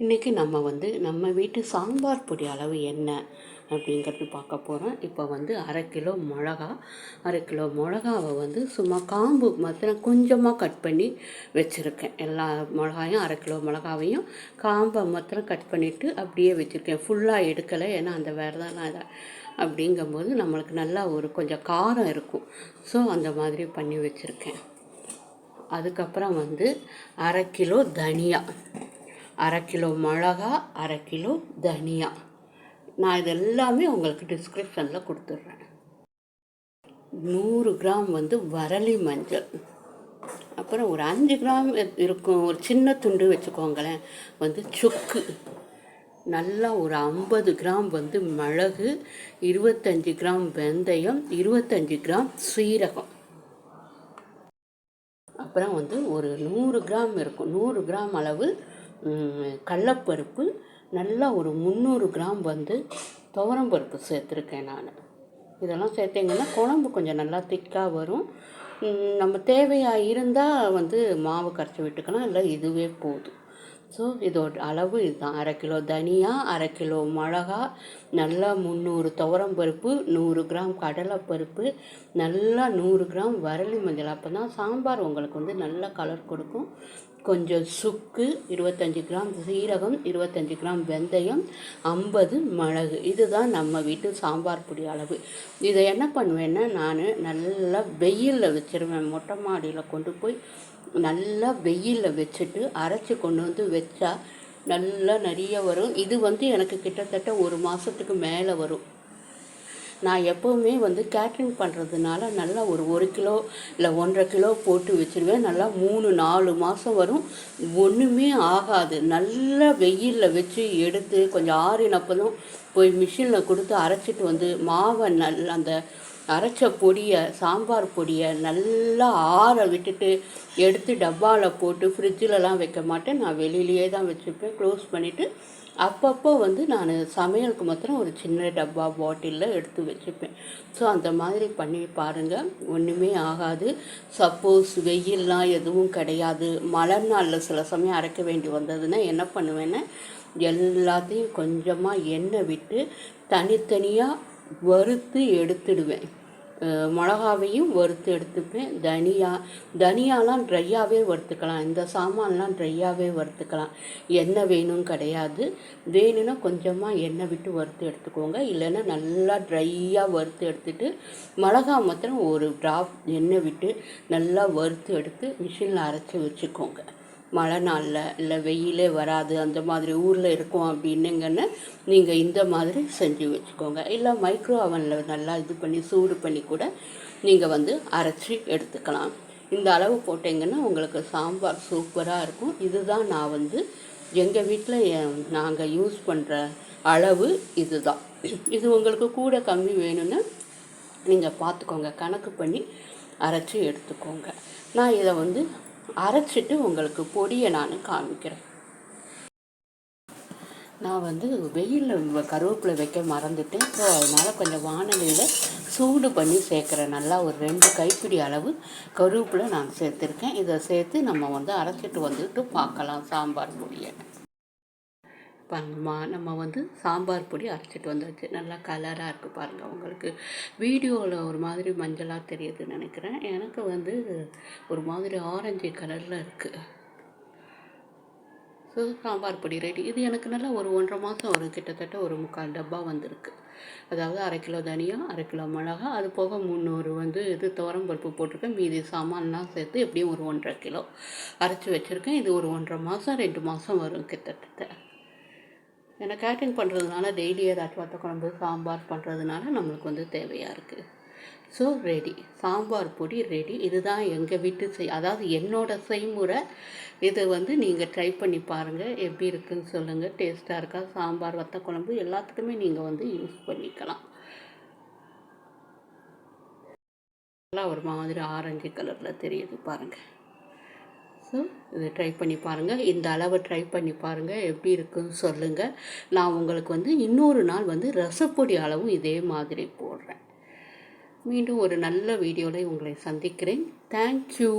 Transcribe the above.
இன்றைக்கி நம்ம வீட்டு சாம்பார் பொடி அளவு என்ன அப்படிங்கிறது பார்க்க போகிறோம். இப்போ அரை கிலோ மிளகாவை சும்மா காம்பு மாத்திரம் கொஞ்சமாக கட் பண்ணி வச்சுருக்கேன். எல்லா மிளகாயும் அரை கிலோ மிளகாவையும் காம்பை மாத்திரம் கட் பண்ணிவிட்டு அப்படியே வச்சுருக்கேன். ஃபுல்லாக எடுக்கலை, ஏன்னா அந்த வேறு தான் அப்படிங்கும்போது நம்மளுக்கு நல்லா கொஞ்சம் காரம் இருக்கும். ஸோ அந்த மாதிரி பண்ணி வச்சுருக்கேன். அதுக்கப்புறம் அரை கிலோ தனியா, அரை கிலோ மிளகா, அரை கிலோ தனியா. நான் இதெல்லாமே உங்களுக்கு டிஸ்கிரிப்ஷனில் கொடுத்துட்றேன். 100 கிராம் வரலி மஞ்சள், அப்புறம் ஒரு 5 கிராம் இருக்கும் ஒரு சின்ன துண்டு வச்சுக்கோங்களேன் சுக்கு, நல்லா ஒரு 50 கிராம் மிளகு, 25 கிராம் வெந்தயம், 25 கிராம் சீரகம், அப்புறம் ஒரு 100 கிராம் இருக்கும், 100 கிராம் அளவு கடலப்பருப்பு, நல்லா ஒரு 300 கிராம் துவரம்பருப்பு சேர்த்துருக்கேன் நான். இதெல்லாம் சேர்த்திங்கன்னா குழம்பு கொஞ்சம் நல்லா திக்காக வரும். நம்ம தேவையாக இருந்தால் மாவு கரைச்சி விட்டுக்கலாம், இல்லை இதுவே போதும். ஸோ இதோட அளவு இதுதான். அரை கிலோ தனியா, அரை கிலோ மிளகா, நல்லா 300 துவரம்பருப்பு, 100 கிராம் கடலைப்பருப்பு, நல்லா 100 கிராம் வரலி மஞ்சள். அப்போ தான் சாம்பார் உங்களுக்கு நல்ல கலர் கொடுக்கும். கொஞ்சம் சுக்கு, 25 கிராம் சீரகம், 25 கிராம் வெந்தயம், 50 மிளகு. இதுதான் நம்ம வீட்டு சாம்பார் பொடி அளவு. இதை என்ன பண்ணுவேன்னா, நான் நல்லா வெயிலில் வச்சுருவேன். மொட்டை மாடியில் கொண்டு போய் நல்லா வெயிலில் வச்சுட்டு அரைச்சி கொண்டு வச்சா நல்லா நிறைய வரும். இது எனக்கு கிட்டத்தட்ட 1 மாதத்துக்கு மேலே வரும். நான் எப்போவுமே கேட்ரிங் பண்ணுறதுனால நல்லா ஒரு கிலோ இல்லை 1.5 கிலோ போட்டு வச்சுருவேன். நல்லா 3-4 மாதம் வரும், ஒன்றுமே ஆகாது. நல்லா வெயிலில் வச்சு எடுத்து கொஞ்சம் ஆறினப்பதும் போய் மிஷினில் கொடுத்து அரைச்சிட்டு மாவை அந்த அரைச்ச பொடியை, சாம்பார் பொடியை நல்லா ஆற விட்டுட்டு எடுத்து டப்பாவில் போட்டு ஃப்ரிட்ஜிலலாம் வைக்க மாட்டேன். நான் வெளியிலேயே தான் வச்சுருப்பேன், க்ளோஸ் பண்ணிவிட்டு. அப்பப்போ நான் சமையலுக்கு மாத்திரம் ஒரு சின்ன டப்பா பாட்டிலில் எடுத்து வச்சுப்பேன். ஸோ அந்த மாதிரி பண்ணி பாருங்கள், ஒன்றுமே ஆகாது. சப்போஸ் வெயில்லாம் எதுவும் கிடையாது, மழை நாளில் சில சமயம் அரைக்க வேண்டி வந்ததுன்னா என்ன பண்ணுவேன்னா, எல்லாத்தையும் கொஞ்சமாக எண்ணெய் விட்டு தனித்தனியாக வறுத்து எடுத்துடுவேன். மிளகாவையும் வறுத்து எடுத்துப்பேன். தனியாலாம் ட்ரையாகவே வறுத்துக்கலாம். இந்த சாமான்லாம் ட்ரையாகவே வறுத்துக்கலாம், எண்ணெய் வேணும் கிடையாது. வேணும்னா கொஞ்சமாக எண்ணெய் விட்டு வறுத்து எடுத்துக்கோங்க, இல்லைன்னா நல்லா ட்ரையாக வறுத்து எடுத்துட்டு மிளகா மாத்திரம் ஒரு ட்ராப் எண்ணெய் விட்டு நல்லா வறுத்து எடுத்து மிஷினில் அரைச்சி வச்சுக்கோங்க. மழை நாளில் இல்லை வெயிலே வராது அந்த மாதிரி ஊரில் இருக்கும் அப்படின்னுங்கன்னு நீங்கள் இந்த மாதிரி செஞ்சு வச்சுக்கோங்க. இல்லை மைக்ரோ அவனில் நல்லா இது பண்ணி சூடு பண்ணி கூட நீங்கள் அரைச்சி எடுத்துக்கலாம். இந்த அளவு போட்டிங்கன்னா உங்களுக்கு சாம்பார் சூப்பராக இருக்கும். இதுதான் நான் எங்கள் வீட்டில் நாங்கள் யூஸ் பண்ணுற அளவு இதுதான். இது உங்களுக்கு கூட கம்மி வேணும்னா நீங்கள் பார்த்துக்கோங்க, கணக்கு பண்ணி அரைச்சி எடுத்துக்கோங்க. நான் இதை அரைச்சிட்டு உங்களுக்கு பொடியை நான் காமிக்கிறேன். நான் வெயிலில் கருவேப்பிலை வைக்க மறந்துட்டேன். ஸோ அதனால் கொஞ்சம் வானலியில் சூடு பண்ணி சேர்க்குறேன். நல்லா ஒரு 2 கைப்பிடி அளவு கருவேப்பிலை நான் சேர்த்துருக்கேன். இதை சேர்த்து நம்ம அரைச்சிட்டு பார்க்கலாம் சாம்பார் பொடியை. நம்ம சாம்பார் பொடி அரைச்சிட்டு வந்தாச்சு. நல்லா கலராக இருக்குது பாருங்கள். உங்களுக்கு வீடியோவில் ஒரு மாதிரி மஞ்சளாக தெரியுதுன்னு நினைக்கிறேன். எனக்கு ஒரு மாதிரி ஆரஞ்சு கலரில் இருக்குது. ஸோ சாம்பார் பொடி ரெடி. இது எனக்கு நல்லா ஒரு 1.5 மாதம் வரும். கிட்டத்தட்ட ஒரு 3/4 டப்பா வந்திருக்கு. அதாவது அரை கிலோ தனியா, அரை கிலோ மிளகா, அது போக 300 இது துவரம்பருப்பு போட்டிருக்கேன். மீதி சாமான்லாம் சேர்த்து எப்படியும் ஒரு 1.5 கிலோ அரைச்சி வச்சுருக்கேன். இது ஒரு 1.5 மாதம் 2 மாதம் வரும் கிட்டத்தட்ட. ஏன்னா கேட்ரிங் பண்ணுறதுனால டெய்லி ஏதாச்சும் வத்த குழம்பு சாம்பார் பண்ணுறதுனால நம்மளுக்கு தேவையாக இருக்குது. ஸோ ரெடி, சாம்பார் பொடி ரெடி. இதுதான் எங்கள் வீட்டு அதாவது என்னோடய செய்முறை. இதை நீங்கள் ட்ரை பண்ணி பாருங்கள், எப்படி இருக்குதுன்னு சொல்லுங்கள். டேஸ்ட்டாக இருக்கா? சாம்பார், வத்த குழம்பு எல்லாத்துக்குமே நீங்கள் யூஸ் பண்ணிக்கலாம். நல்லா ஒரு மாதிரி ஆரஞ்சு கலரில் தெரியுது பாருங்கள். ஸோ இதை ட்ரை பண்ணி பாருங்கள். இந்த அளவை ட்ரை பண்ணி பாருங்கள், எப்படி இருக்குன்னு சொல்லுங்கள். நான் உங்களுக்கு இன்னொரு நாள் ரசப்பொடி அளவும் இதே மாதிரி போடுறேன். மீண்டும் ஒரு நல்ல வீடியோவில் உங்களை சந்திக்கிறேன். தேங்க்யூ.